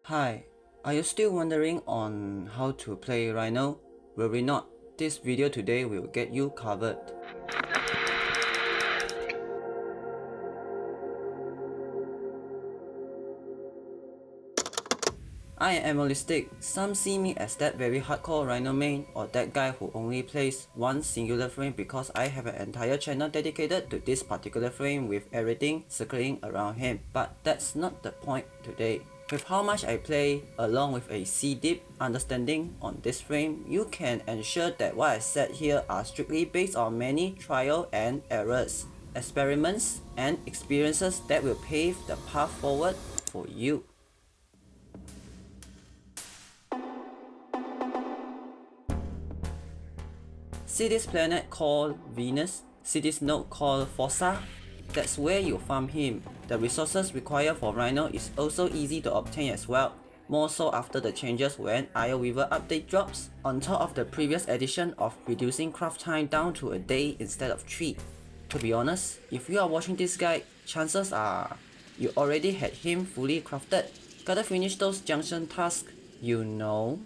Hi, are you still wondering on how to play Rhino? Worry not, this video today will get you covered. I am animalistic. Some see me as that very hardcore Rhino main or that guy who only plays one singular frame because I have an entire channel dedicated to this particular frame with everything circling around him. But that's not the point today. With how much I play, along with a deep understanding on this frame, you can ensure that what I said here are strictly based on many trial and errors, experiments, and experiences that will pave the path forward for you. See this planet called Venus? See this node called Fossa? That's where you farm him. The resources required for Rhino is also easy to obtain as well, more so after the changes when Io Weaver update drops, on top of the previous addition of reducing craft time down to a day instead of 3. To be honest, if you are watching this guide, chances are you already had him fully crafted. Gotta finish those junction tasks, you know.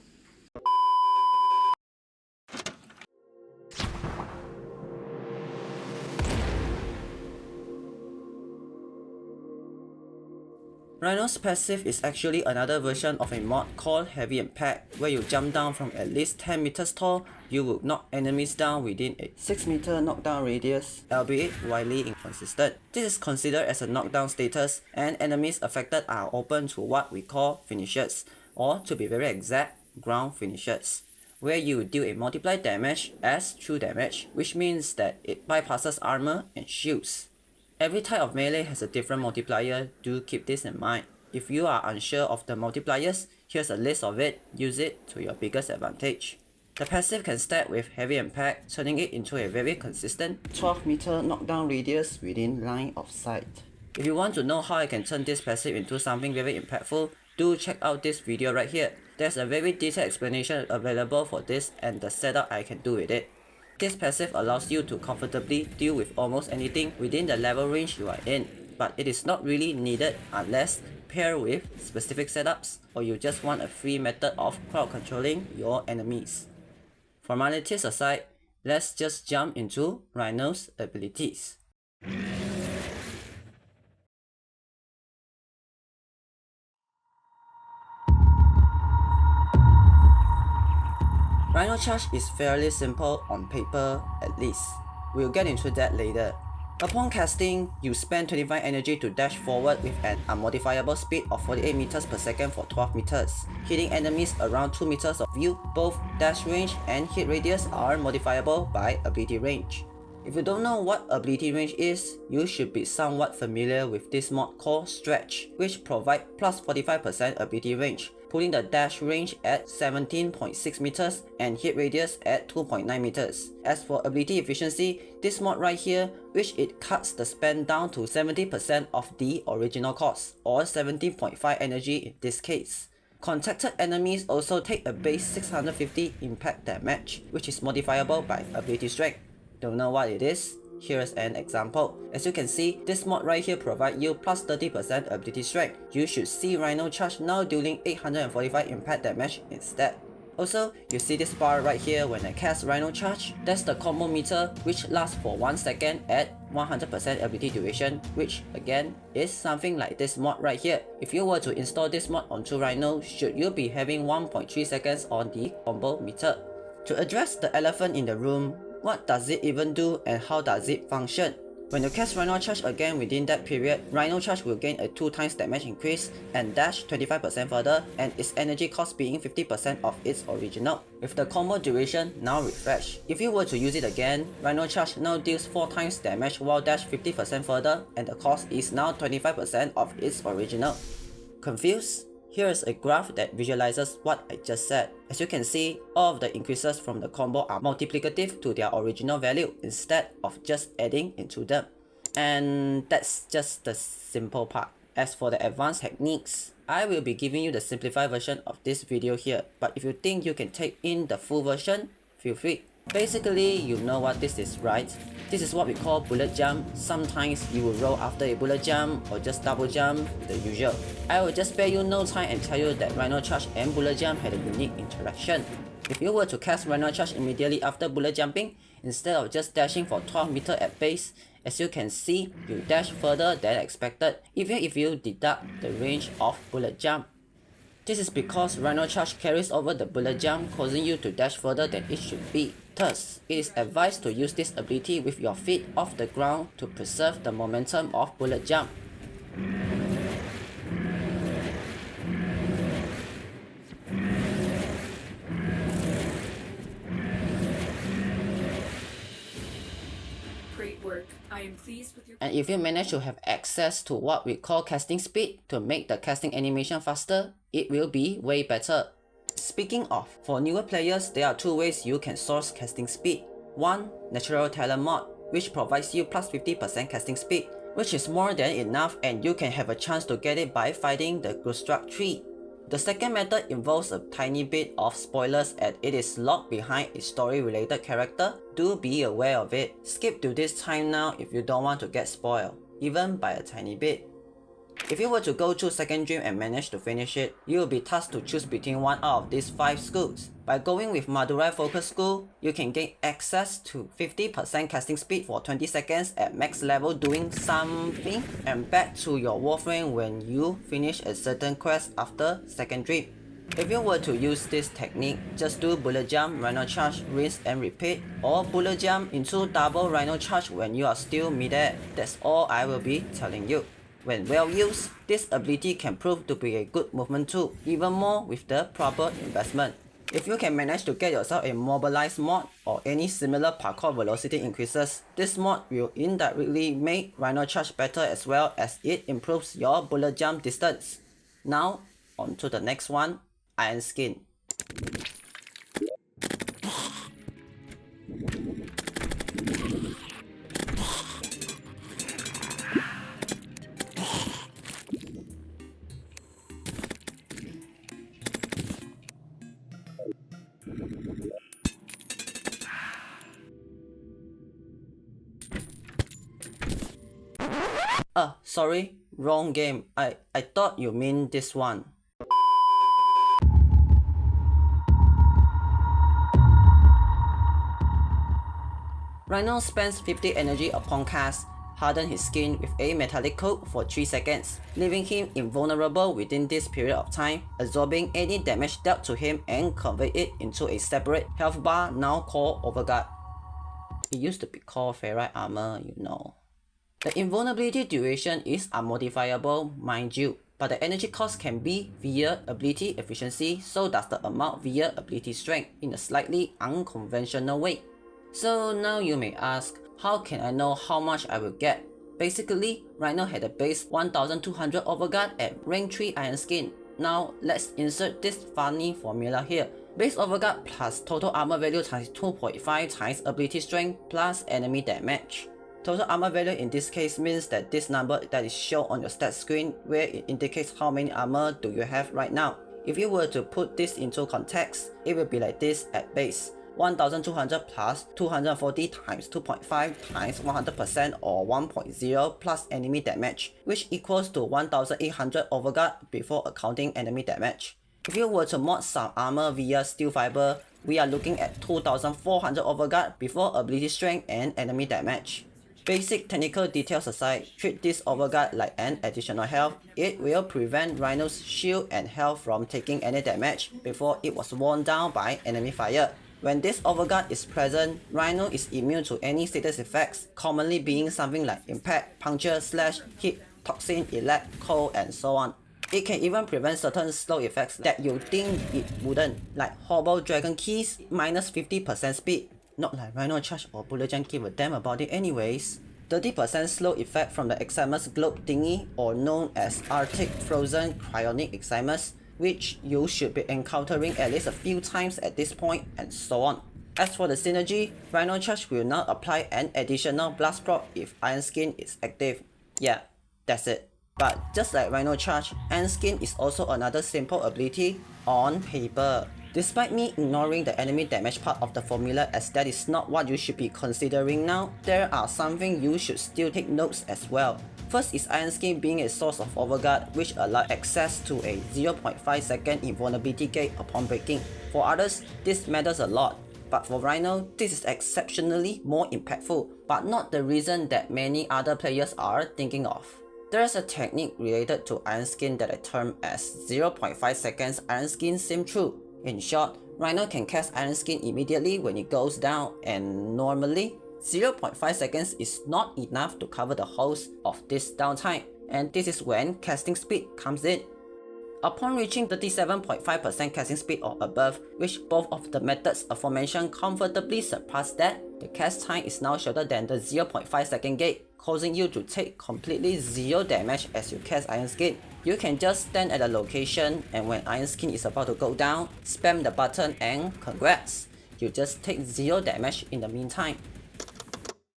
Rhino's passive is actually another version of a mod called Heavy Impact, where you jump down from at least 10 meters tall, you will knock enemies down within a 6 meter knockdown radius, albeit widely inconsistent. This is considered as a knockdown status, and enemies affected are open to what we call finishers, or to be very exact, ground finishers, where you deal a multiplied damage as true damage, which means that it bypasses armor and shields. Every type of melee has a different multiplier, do keep this in mind. If you are unsure of the multipliers, here's a list of it, use it to your biggest advantage. The passive can stack with Heavy Impact, turning it into a very consistent 12 meter knockdown radius within line of sight. If you want to know how I can turn this passive into something very impactful, do check out this video right here. There's a very detailed explanation available for this and the setup I can do with it. This passive allows you to comfortably deal with almost anything within the level range you are in, but it is not really needed unless paired with specific setups or you just want a free method of crowd controlling your enemies. Formalities aside, let's just jump into Rhino's abilities. Rhino Charge is fairly simple on paper at least. We'll get into that later. Upon casting, you spend 25 energy to dash forward with an unmodifiable speed of 48 meters per second for 12 meters. Hitting enemies around 2 meters of you, both dash range and hit radius are modifiable by ability range. If you don't know what ability range is, you should be somewhat familiar with this mod called Stretch, which provides plus 45% ability range, putting the dash range at 17.6 meters and hit radius at 2.9 meters. As for ability efficiency, this mod right here, which it cuts the spend down to 70% of the original cost, or 17.5 energy in this case. Contacted enemies also take a base 650 impact damage, which is modifiable by ability strength. Don't know what it is? Here's an example. As you can see, this mod right here provides you plus 30% ability strength. You should see Rhino Charge now dealing 845 impact damage instead. Also, you see this bar right here when I cast Rhino Charge? That's the combo meter, which lasts for 1 second at 100% ability duration, which again is something like this mod right here. If you were to install this mod onto Rhino, should you be having 1.3 seconds on the combo meter. To address the elephant in the room, what does it even do and how does it function? When you cast Rhino Charge again within that period, Rhino Charge will gain a 2 times damage increase and dash 25% further, and its energy cost being 50% of its original, with the combo duration now refreshed. If you were to use it again, Rhino Charge now deals 4 times damage while dash 50% further, and the cost is now 25% of its original. Confused? Here is a graph that visualizes what I just said. As you can see, all of the increases from the combo are multiplicative to their original value instead of just adding into them. And that's just the simple part. As for the advanced techniques, I will be giving you the simplified version of this video here, but if you think you can take in the full version, feel free. Basically, you know what this is, right? This is what we call bullet jump. Sometimes you will roll after a bullet jump or just double jump, the usual. I will just spare you no time and tell you that Rhino Charge and bullet jump had a unique interaction. If you were to cast Rhino Charge immediately after bullet jumping, instead of just dashing for 12 meters at base, as you can see, you dash further than expected, even if you deduct the range of bullet jump. This is because Rhino Charge carries over the bullet jump, causing you to dash further than it should be. Thus, it is advised to use this ability with your feet off the ground to preserve the momentum of bullet jump. Great work. I am pleased with your... And if you manage to have access to what we call casting speed to make the casting animation faster, it will be way better. Speaking of, for newer players, there are two ways you can source casting speed. One, Natural Talent mod, which provides you plus 50% casting speed, which is more than enough and you can have a chance to get it by fighting the Gustruck tree. The second method involves a tiny bit of spoilers as it is locked behind a story related character. Do be aware of it. Skip to this time now if you don't want to get spoiled, even by a tiny bit. If you were to go through second dream and manage to finish it, you will be tasked to choose between one out of these 5 schools. By going with Madurai Focus School, you can gain access to 50% casting speed for 20 seconds at max level doing something, and back to your Warframe when you finish a certain quest after second dream. If you were to use this technique, just do bullet jump, Rhino Charge, rinse and repeat, or bullet jump into double Rhino Charge when you are still mid-air. That's all I will be telling you. When well used, this ability can prove to be a good movement tool, even more with the proper investment. If you can manage to get yourself a mobilized mod or any similar parkour velocity increases, this mod will indirectly make Rhino Charge better as well as it improves your bullet jump distance. Now, on to the next one, Iron Skin. Sorry, wrong game. I thought you mean this one. Rhino spends 50 energy upon cast, harden his skin with a metallic coat for 3 seconds, leaving him invulnerable within this period of time, absorbing any damage dealt to him and convert it into a separate health bar now called Overguard. It used to be called Ferrite Armor, you know. The invulnerability duration is unmodifiable, mind you, but the energy cost can be via ability efficiency, so does the amount via ability strength in a slightly unconventional way. So now you may ask, how can I know how much I will get? Basically, Rhino had a base 1200 Overguard at rank 3 Iron Skin. Now let's insert this funny formula here. Base Overguard plus total armor value times 2.5 times ability strength plus enemy damage. Total armor value in this case means that this number that is shown on your stat screen where it indicates how many armor do you have right now. If you were to put this into context, it will be like this at base. 1200 plus 240 times 2.5 times 100% or 1.0 plus enemy damage, which equals to 1800 Overguard before accounting enemy damage. If you were to mod some armor via steel fiber, we are looking at 2400 Overguard before ability strength and enemy damage. Basic technical details aside, treat this Overguard like an additional health. It will prevent Rhino's shield and health from taking any damage before it was worn down by enemy fire. When this Overguard is present, Rhino is immune to any status effects, commonly being something like impact, puncture, slash, hit, toxin, elect, cold, and so on. It can even prevent certain slow effects that you think it wouldn't, like Hobble Dragon Keys, minus 50% speed. Not like Rhino Charge or Bullet Jump give a damn about it anyways. 30% slow effect from the Eximus Globe thingy, or known as Arctic Frozen Cryonic Eximus, which you should be encountering at least a few times at this point, and so on. As for the synergy, Rhino Charge will now apply an additional blast proc if Iron Skin is active. Yeah, that's it. But just like Rhino Charge, Iron Skin is also another simple ability on paper. Despite me ignoring the enemy damage part of the formula as that is not what you should be considering now, there are something you should still take notes as well. First is Iron Skin being a source of overguard which allows access to a 0.5 second invulnerability gate upon breaking. For others, this matters a lot, but for Rhino, this is exceptionally more impactful, but not the reason that many other players are thinking of. There is a technique related to Iron Skin that I term as 0.5 seconds Iron Skin Sim-Through. In short, Rhino can cast Iron Skin immediately when it goes down, and normally, 0.5 seconds is not enough to cover the host of this downtime, and this is when casting speed comes in. Upon reaching 37.5% casting speed or above, which both of the methods aforementioned comfortably surpass that, the cast time is now shorter than the 0.5 second gate, causing you to take completely zero damage as you cast Iron Skin. You can just stand at a location, and when Iron Skin is about to go down, spam the button and congrats! You just take zero damage in the meantime.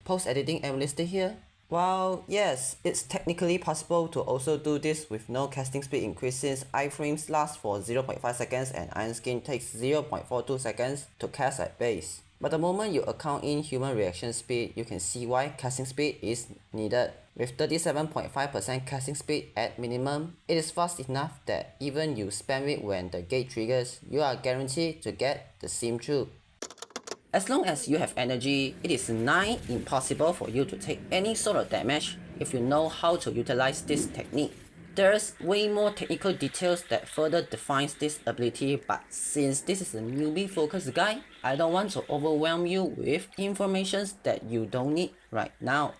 Post-editing and listed here. While yes, it's technically possible to also do this with no casting speed increase since iframes last for 0.5 seconds and Iron Skin takes 0.42 seconds to cast at base. But the moment you account in human reaction speed, you can see why casting speed is needed. With 37.5% casting speed at minimum, it is fast enough that even you spam it when the gate triggers, you are guaranteed to get the sim through. As long as you have energy, it is nigh impossible for you to take any sort of damage if you know how to utilize this technique. There's way more technical details that further defines this ability, but since this is a newbie focused guide, I don't want to overwhelm you with information that you don't need right now.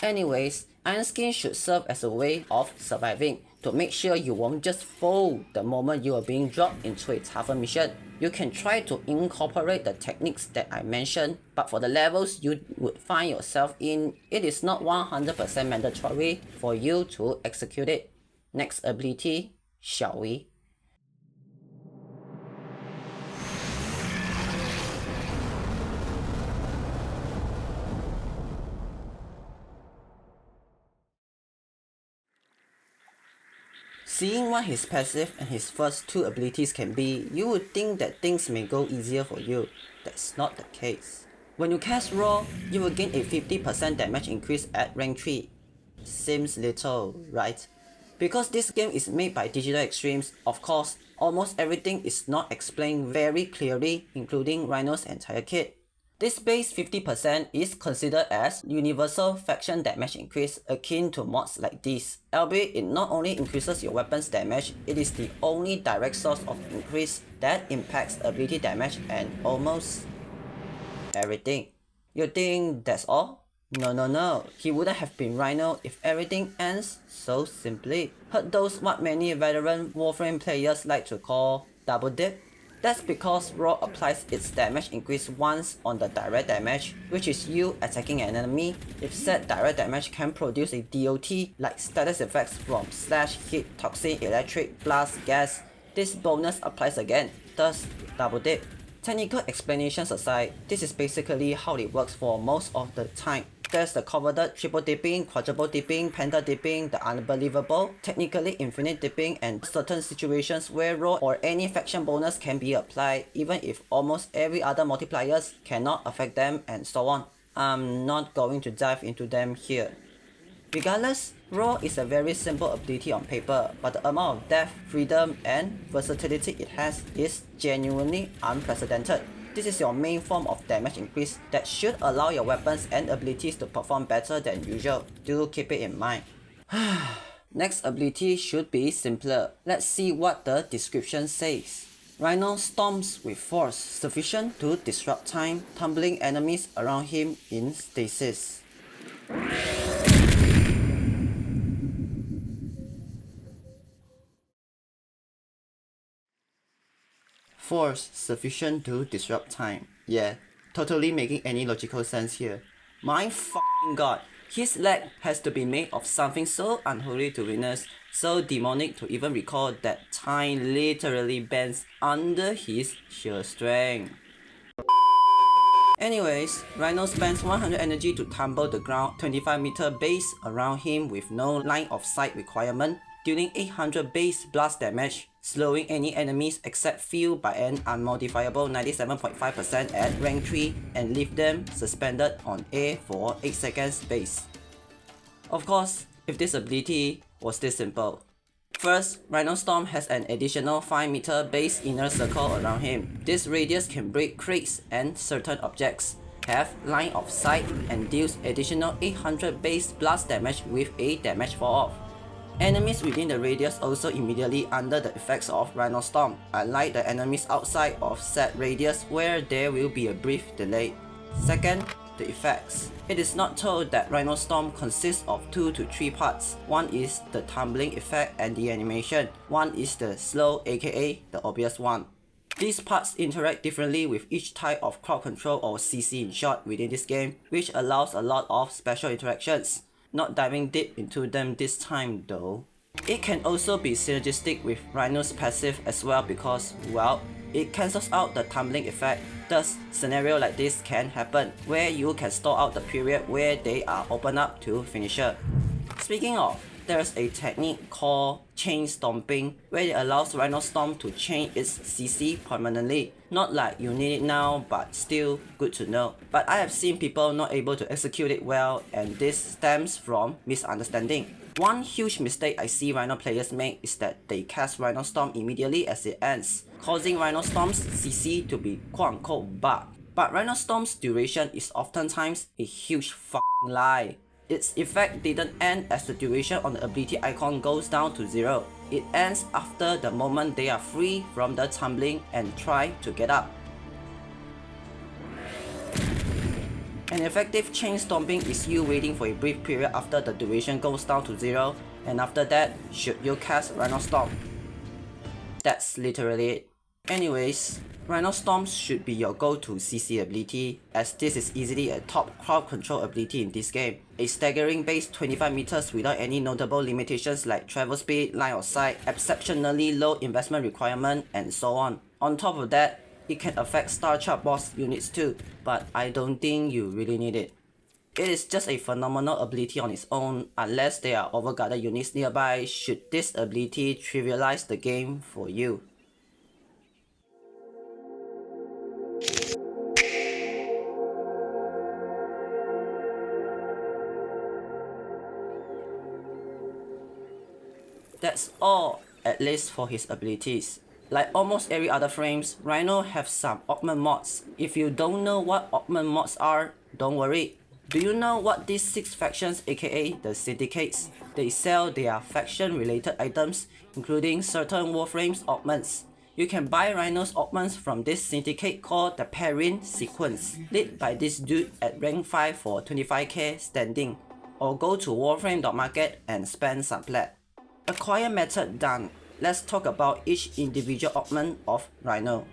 Anyways, Iron Skin should serve as a way of surviving, to make sure you won't just fold the moment you are being dropped into a tougher mission. You can try to incorporate the techniques that I mentioned, but for the levels you would find yourself in, it is not 100% mandatory for you to execute it. Next ability, shall we? Seeing what his passive and his first two abilities can be, you would think that things may go easier for you. That's not the case. When you cast Raw, you will gain a 50% damage increase at rank 3. Seems little, right? Because this game is made by Digital Extremes, of course, almost everything is not explained very clearly, including Rhino's entire kit. This base 50% is considered as universal faction damage increase akin to mods like this, albeit it not only increases your weapon's damage, it is the only direct source of increase that impacts ability damage and almost everything. You think that's all? No, he wouldn't have been Rhino if everything ends so simply. Heard those what many veteran Warframe players like to call double dip? That's because Raw applies its damage increase once on the direct damage, which is you attacking an enemy. If said direct damage can produce a DOT like status effects from slash, hit, toxic, electric, blast, gas, this bonus applies again, thus double dip. Technical explanations aside, this is basically how it works for most of the time. There's the coveted triple dipping, quadruple dipping, penta dipping, the unbelievable, technically infinite dipping, and certain situations where raw or any faction bonus can be applied even if almost every other multipliers cannot affect them, and so on. I'm not going to dive into them here. Regardless, Raw is a very simple ability on paper, but the amount of depth, freedom, and versatility it has is genuinely unprecedented. This is your main form of damage increase that should allow your weapons and abilities to perform better than usual. Do keep it in mind. Next ability should be simpler. Let's see what the description says. Rhino stomps with force sufficient to disrupt time, tumbling enemies around him in stasis. Force sufficient to disrupt time. Yeah, totally making any logical sense here. My f***ing god, his leg has to be made of something so unholy to witness, so demonic to even recall that time literally bends under his sheer strength. Anyways, Rhino spends 100 energy to tumble the ground 25 meter base around him with no line of sight requirement. dealing 800 base blast damage, slowing any enemies except few by an unmodifiable 97.5% at rank 3 and leave them suspended on air for 8 seconds base. Of course, if this ability was this simple. First, Rhino Stomp has an additional 5 meter base inner circle around him. This radius can break crates and certain objects, have line of sight, and deals additional 800 base blast damage with a damage fall off. Enemies within the radius also immediately under the effects of Rhino Stomp, unlike the enemies outside of said radius where there will be a brief delay. Second, the effects. It is not told that Rhino Stomp consists of 2 to 3 parts. One is the tumbling effect and the animation. One is the slow, aka the obvious one. These parts interact differently with each type of crowd control or CC in short within this game, which allows a lot of special interactions. Not diving deep into them this time though. It can also be synergistic with Rhino's passive as well because, well, it cancels out the tumbling effect. Thus, scenario like this can happen, where you can stall out the period where they are open up to finisher. Speaking of, there's a technique called chain stomping, where it allows Rhino Stomp to chain its CC permanently. Not like you need it now, but still good to know. But I have seen people not able to execute it well, and this stems from misunderstanding. One huge mistake I see Rhino players make is that they cast Rhino Stomp immediately as it ends, causing Rhino Stomp's CC to be quote-unquote bugged. But Rhino Stomp's duration is oftentimes a huge f***ing lie. Its effect didn't end as the duration on the ability icon goes down to 0. It ends after the moment they are free from the tumbling and try to get up. An effective chain stomping is you waiting for a brief period after the duration goes down to 0, and after that, should you cast Rhino Stomp. That's literally it. Anyways, Rhino Stomp should be your go-to CC ability, as this is easily a top crowd control ability in this game. A staggering base 25 meters without any notable limitations like travel speed, line of sight, exceptionally low investment requirement, and so on. On top of that, it can affect Star Chart boss units too, but I don't think you really need it. It is just a phenomenal ability on its own, unless there are overguarded units nearby should this ability trivialize the game for you. That's all, at least for his abilities. Like almost every other frames, Rhino have some Augment mods. If you don't know what Augment mods are, don't worry. Do you know what these 6 factions, aka the syndicates? They sell their faction related items, including certain Warframe's augments. You can buy Rhino's augments from this syndicate called the Perrin Sequence, led by this dude at rank 5 for 25k standing. Or go to Warframe.market and spend some plat. Acquire method done. Let's talk about each individual augment of Rhino.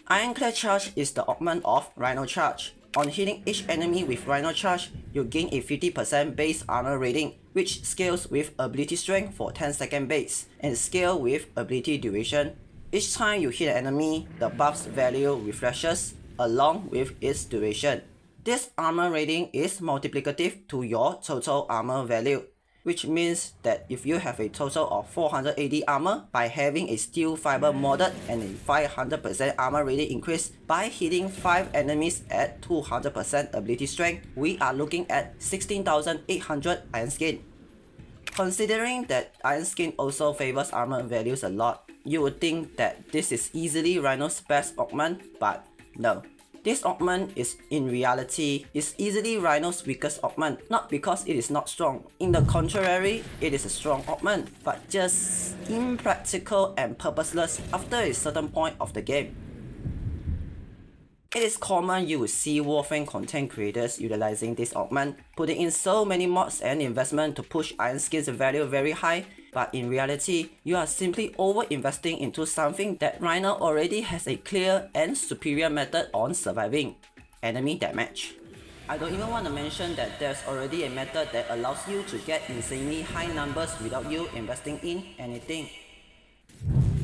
Ironclad Charge is the augment of Rhino Charge. On hitting each enemy with Rhino Charge, you gain a 50% base armor rating, which scales with ability strength for 10-second base, and scale with ability duration. Each time you hit an enemy, the buff's value refreshes along with its duration. This armor rating is multiplicative to your total armor value, which means that if you have a total of 480 armor, by having a steel fiber modded and a 500% armor rating increase by hitting 5 enemies at 200% ability strength, we are looking at 16,800 Iron Skin. Considering that Iron Skin also favors armor values a lot, you would think that this is easily Rhino's best augment, but no. This augment is in reality easily Rhino's weakest augment, not because it is not strong. In the contrary, it is a strong augment, but just impractical and purposeless after a certain point of the game. It is common you will see Warframe content creators utilizing this augment, putting in so many mods and investment to push Iron Skin's value very high, but in reality, you are simply over-investing into something that Rhino already has a clear and superior method on surviving: enemy damage. I don't even want to mention that there's already a method that allows you to get insanely high numbers without you investing in anything.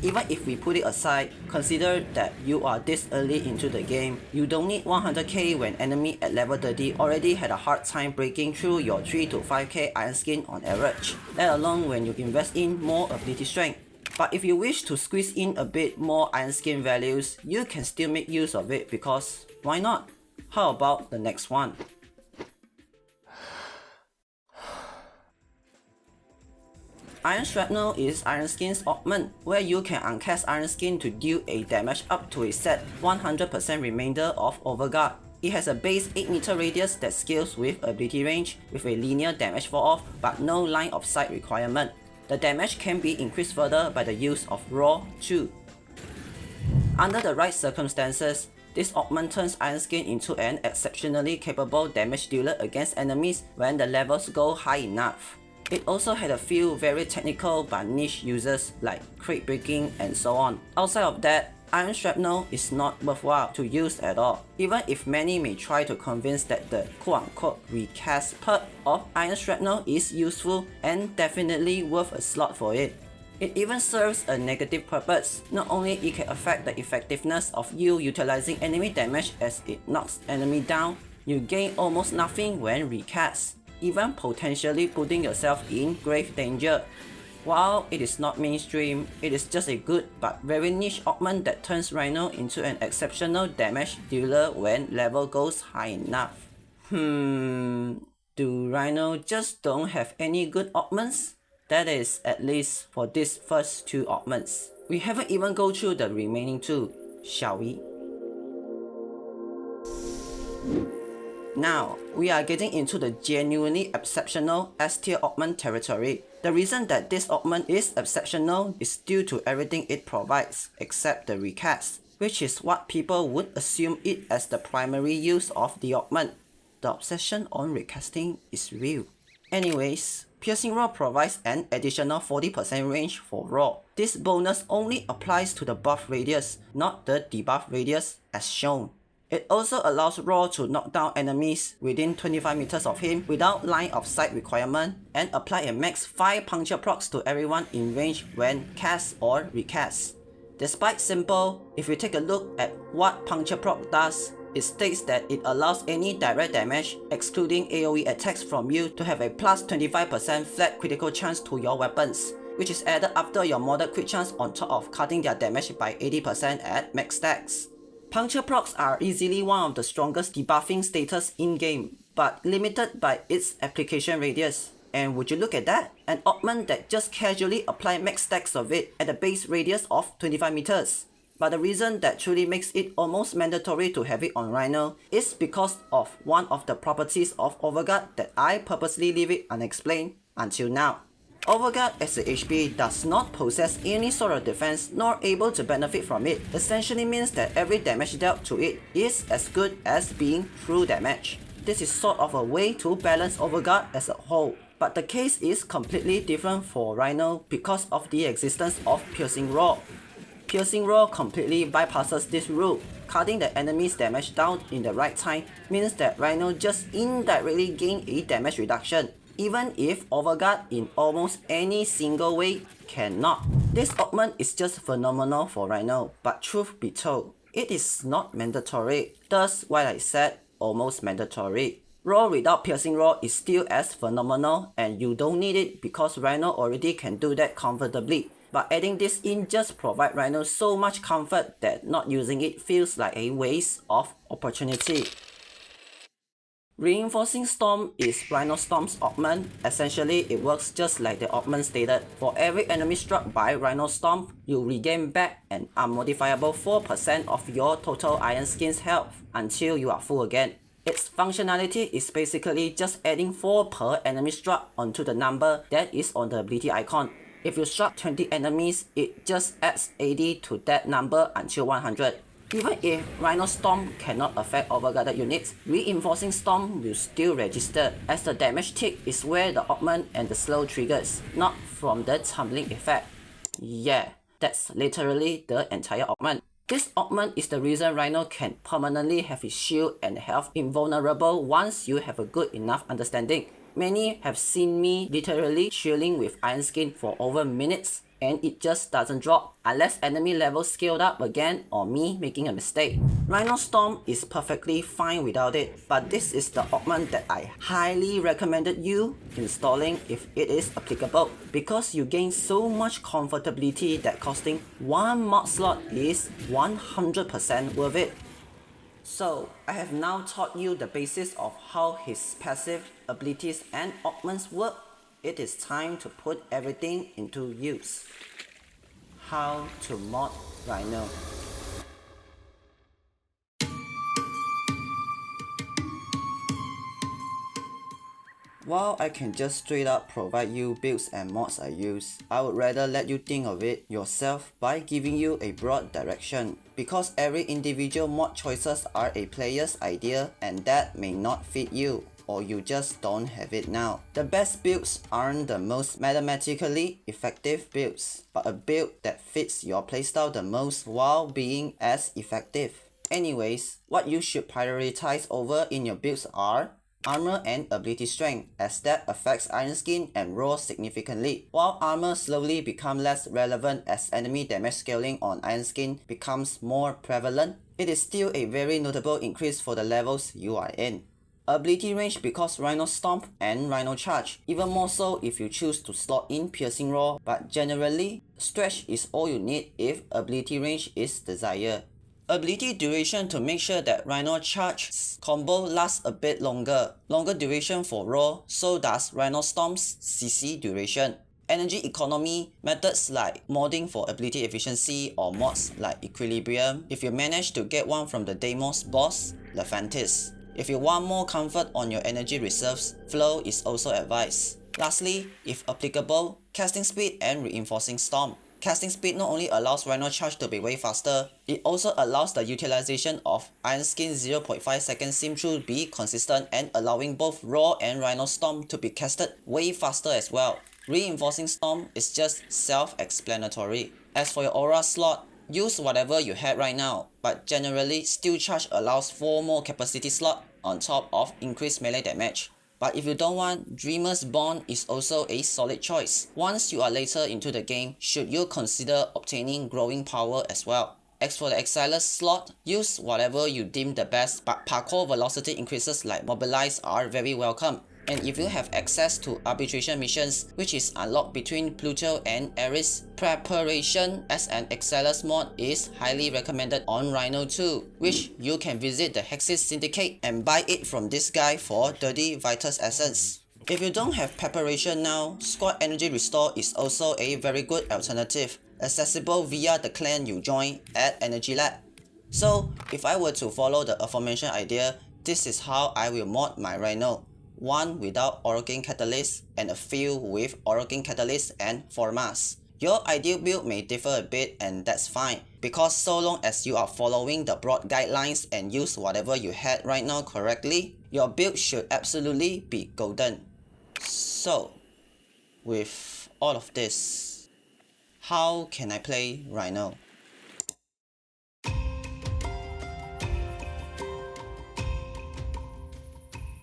Even if we put it aside, consider that you are this early into the game, you don't need 100k when enemy at level 30 already had a hard time breaking through your 3 to 5k iron skin on average, let alone when you invest in more ability strength. But if you wish to squeeze in a bit more iron skin values, you can still make use of it because why not? How about the next one? Iron Shrapnel is Iron Skin's augment, where you can uncast Iron Skin to deal a damage up to a set 100% remainder of Overguard. It has a base 8 meter radius that scales with ability range, with a linear damage fall off but no line of sight requirement. The damage can be increased further by the use of Raw 2. Under the right circumstances, this augment turns Iron Skin into an exceptionally capable damage dealer against enemies when the levels go high enough. It also had a few very technical but niche uses like crate breaking and so on. Outside of that, Iron Shrapnel is not worthwhile to use at all, even if many may try to convince that the quote-unquote recast perk of Iron Shrapnel is useful and definitely worth a slot for it. It even serves a negative purpose. Not only it can affect the effectiveness of you utilizing enemy damage as it knocks enemy down, you gain almost nothing when recast, even potentially putting yourself in grave danger. While it is not mainstream, it is just a good but very niche augment that turns Rhino into an exceptional damage dealer when level goes high enough. Do Rhino just don't have any good augments? That is, at least for these first two augments. We haven't even go through the remaining two, shall we? Now, we are getting into the genuinely exceptional S-tier augment territory. The reason that this augment is exceptional is due to everything it provides, except the recast, which is what people would assume it as the primary use of the augment. The obsession on recasting is real. Anyways, Piercing Raw provides an additional 40% range for Raw. This bonus only applies to the buff radius, not the debuff radius as shown. It also allows Raw to knock down enemies within 25 meters of him without line of sight requirement and apply a max 5 puncture procs to everyone in range when cast or recast. Despite simple, if you take a look at what puncture proc does, it states that it allows any direct damage, excluding AoE attacks from you, to have a plus 25% flat critical chance to your weapons, which is added after your modded crit chance on top of cutting their damage by 80% at max stacks. Puncture procs are easily one of the strongest debuffing status in-game, but limited by its application radius. And would you look at that? An augment that just casually apply max stacks of it at a base radius of 25 meters. But the reason that truly makes it almost mandatory to have it on Rhino is because of one of the properties of Overguard that I purposely leave it unexplained until now. Overguard as a HP does not possess any sort of defense nor able to benefit from it, essentially means that every damage dealt to it is as good as being true damage. This is sort of a way to balance Overguard as a whole, but the case is completely different for Rhino because of the existence of Piercing Raw. Piercing Raw completely bypasses this rule. Cutting the enemy's damage down in the right time means that Rhino just indirectly gain a damage reduction, even if Overguard in almost any single way cannot. This augment is just phenomenal for Rhino, but truth be told, it is not mandatory. Thus why I said almost mandatory. Raw without Piercing Raw is still as phenomenal, and you don't need it because Rhino already can do that comfortably. But adding this in just provides Rhino so much comfort that not using it feels like a waste of opportunity. Reinforcing Stomp is Rhino Stomp's augment. Essentially, it works just like the augment stated. For every enemy struck by Rhino Stomp, you regain back an unmodifiable 4% of your total Iron Skin's health until you are full again. Its functionality is basically just adding 4 per enemy struck onto the number that is on the ability icon. If you struck 20 enemies, it just adds 80 to that number until 100. Even if Rhino Stomp cannot affect overguarded units, Reinforcing Stomp will still register, as the damage tick is where the augment and the slow triggers, not from the tumbling effect. Yeah, that's literally the entire augment. This augment is the reason Rhino can permanently have his shield and health invulnerable once you have a good enough understanding. Many have seen me literally chilling with Iron Skin for over minutes, and it just doesn't drop unless enemy levels scaled up again or me making a mistake. Rhino Stomp is perfectly fine without it, but this is the augment that I highly recommended you installing if it is applicable, because you gain so much comfortability that costing one mod slot is 100% worth it. So, I have now taught you the basis of how his passive abilities and augments work. It is time to put everything into use. How to mod Rhino. While I can just straight up provide you builds and mods I use, I would rather let you think of it yourself by giving you a broad direction, because every individual mod choices are a player's idea and that may not fit you, or you just don't have it now. The best builds aren't the most mathematically effective builds, but a build that fits your playstyle the most while being as effective. Anyways, what you should prioritize over in your builds are armor and ability strength, as that affects Iron Skin and Raw significantly, while armor slowly become less relevant as enemy damage scaling on Iron Skin becomes more prevalent. It is still a very notable increase for the levels you are in. Ability range, because Rhino Stomp and Rhino Charge, even more so if you choose to slot in Piercing Raw, but generally, stretch is all you need if ability range is desired. Ability duration, to make sure that Rhino Charge's combo lasts a bit longer. Longer duration for Raw, so does Rhino Stomp's CC duration. Energy economy, methods like modding for ability efficiency or mods like Equilibrium if you manage to get one from the Deimos boss, Lephantis. If you want more comfort on your energy reserves, Flow is also advised. Lastly, if applicable, casting speed and reinforcing Stomp. Casting speed not only allows Rhino Charge to be way faster, it also allows the utilization of Iron Skin 0.5 second seam through be consistent and allowing both Raw and Rhino Stomp to be casted way faster as well. Reinforcing Stomp is just self-explanatory. As for your aura slot, use whatever you had right now, but generally Steel Charge allows 4 more capacity slot on top of increased melee damage. But if you don't want, Dreamer's Bond is also a solid choice. Once you are later into the game, should you consider obtaining Growing Power as well. As for the Exiler's slot, use whatever you deem the best, but parkour velocity increases like Mobilize are very welcome. And if you have access to arbitration missions, which is unlocked between Pluto and Ares, preparation as an Exiler's mod is highly recommended on Rhino 2, which you can visit the Hexis Syndicate and buy it from this guy for 30 Vitus Essence. If you don't have preparation now, Squad Energy Restore is also a very good alternative, accessible via the clan you join at Energy Lab. So, if I were to follow the aforementioned idea, this is how I will mod my Rhino. 1 without Arcane Catalyst and a few with Arcane Catalyst and Formas. Your ideal build may differ a bit, and that's fine, because so long as you are following the broad guidelines and use whatever you had right now correctly, your build should absolutely be golden. So, with all of this, how can I play Rhino?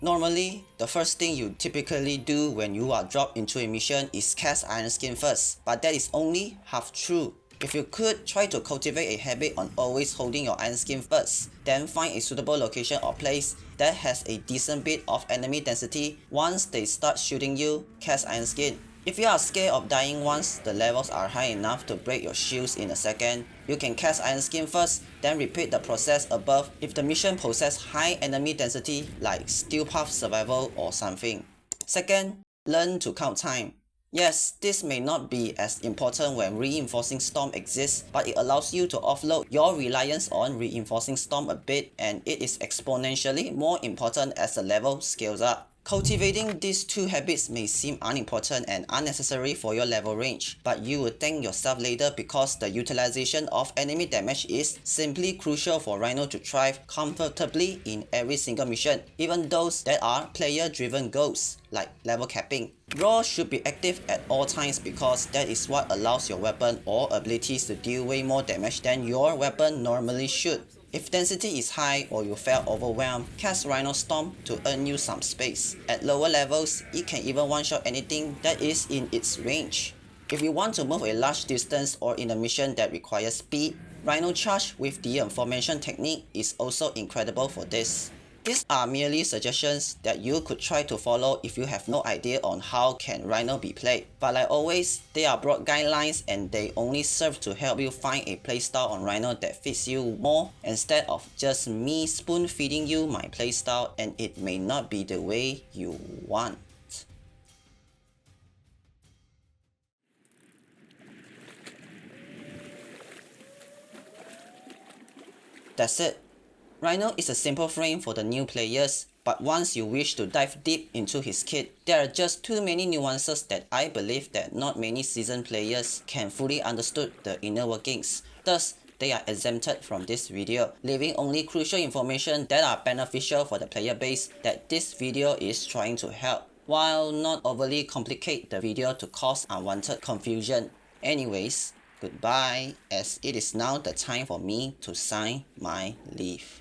Normally, the first thing you typically do when you are dropped into a mission is cast Iron Skin first, but that is only half true. If you could, try to cultivate a habit on always holding your Iron Skin first, then find a suitable location or place that has a decent bit of enemy density. Once they start shooting you, cast Iron Skin. If you are scared of dying once the levels are high enough to break your shields in a second, you can cast Iron Skin first, then repeat the process above if the mission possesses high enemy density like Steel Path Survival or something. Second, learn to count time. Yes, this may not be as important when Reinforcing Stomp exists, but it allows you to offload your reliance on Reinforcing Stomp a bit, and it is exponentially more important as the level scales up. Cultivating these two habits may seem unimportant and unnecessary for your level range, but you will thank yourself later because the utilization of enemy damage is simply crucial for Rhino to thrive comfortably in every single mission, even those that are player-driven goals, like level capping. Raw should be active at all times because that is what allows your weapon or abilities to deal way more damage than your weapon normally should. If density is high or you felt overwhelmed, cast Rhino Stomp to earn you some space. At lower levels, it can even one-shot anything that is in its range. If you want to move a large distance or in a mission that requires speed, Rhino Charge with the formation technique is also incredible for this. These are merely suggestions that you could try to follow if you have no idea on how can Rhino be played. But like always, they are broad guidelines and they only serve to help you find a playstyle on Rhino that fits you more instead of just me spoon feeding you my playstyle and it may not be the way you want. That's it. Rhino is a simple frame for the new players, but once you wish to dive deep into his kit, there are just too many nuances that I believe that not many seasoned players can fully understood the inner workings. Thus, they are exempted from this video, leaving only crucial information that are beneficial for the player base that this video is trying to help, while not overly complicate the video to cause unwanted confusion. Anyways, goodbye, as it is now the time for me to sign my leave.